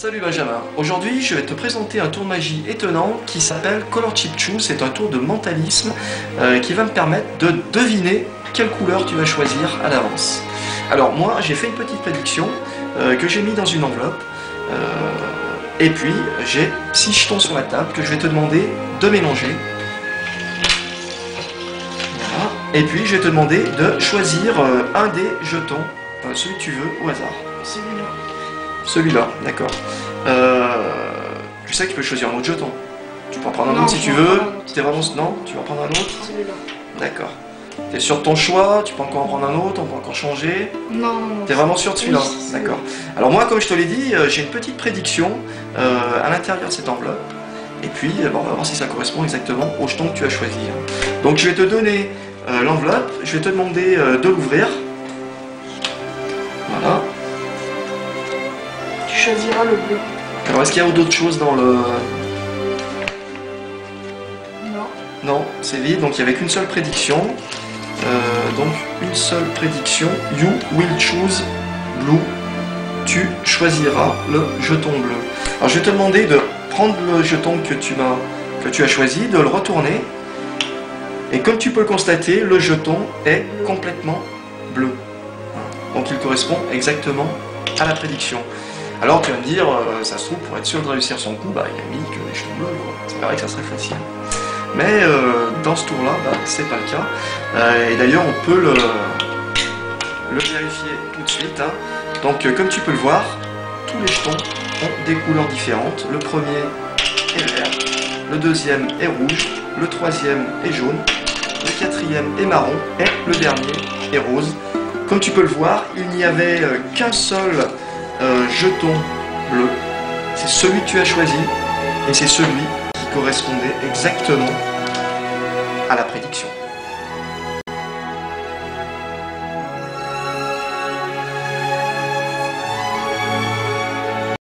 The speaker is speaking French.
Salut Benjamin, aujourd'hui je vais te présenter un tour de magie étonnant qui s'appelle Color Chip Choose. C'est un tour de mentalisme qui va me permettre de deviner quelle couleur tu vas choisir à l'avance. Alors moi j'ai fait une petite prédiction que j'ai mis dans une enveloppe et puis j'ai 6 jetons sur la table que je vais te demander de mélanger. Voilà. Et puis je vais te demander de choisir un des jetons, celui que tu veux au hasard. Celui-là. Celui-là, d'accord. Tu sais que tu peux choisir un autre jeton. Tu peux en prendre un autre si tu je vais en veux. prendre un autre. T'es vraiment... Non, tu vas en prendre un autre. Celui-là. D'accord. T'es sûr de ton choix, tu peux encore en prendre un autre, on peut encore changer. Non. T'es vraiment sûr de celui-là? Oui, c'est D'accord. Alors moi, comme je te l'ai dit, j'ai une petite prédiction à l'intérieur de cette enveloppe. Et puis, on va voir si ça correspond exactement au jeton que tu as choisi. Donc je vais te donner l'enveloppe, je vais te demander de l'ouvrir. Voilà. Tu choisiras le bleu. Alors est-ce qu'il y a d'autres choses dans le... Non. Non, c'est vide, donc il n'y avait qu'une seule prédiction. Donc une seule prédiction. You will choose blue. Tu choisiras le jeton bleu. Alors je vais te demander de prendre le jeton que tu as choisi, de le retourner. Et comme tu peux le constater, le jeton est complètement bleu. Donc il correspond exactement à la prédiction. Alors tu vas me dire, ça se trouve, pour être sûr de réussir son coup, il a mis que des jetons bleus, quoi. C'est vrai que ça serait facile. Mais dans ce tour-là, c'est pas le cas. Et d'ailleurs, on peut le vérifier tout de suite. Donc comme tu peux le voir, tous les jetons ont des couleurs différentes. Le premier est vert, le deuxième est rouge, le troisième est jaune, le quatrième est marron et le dernier est rose. Comme tu peux le voir, il n'y avait qu'un seul jeton bleu. C'est celui que tu as choisi et c'est celui qui correspondait exactement à la prédiction.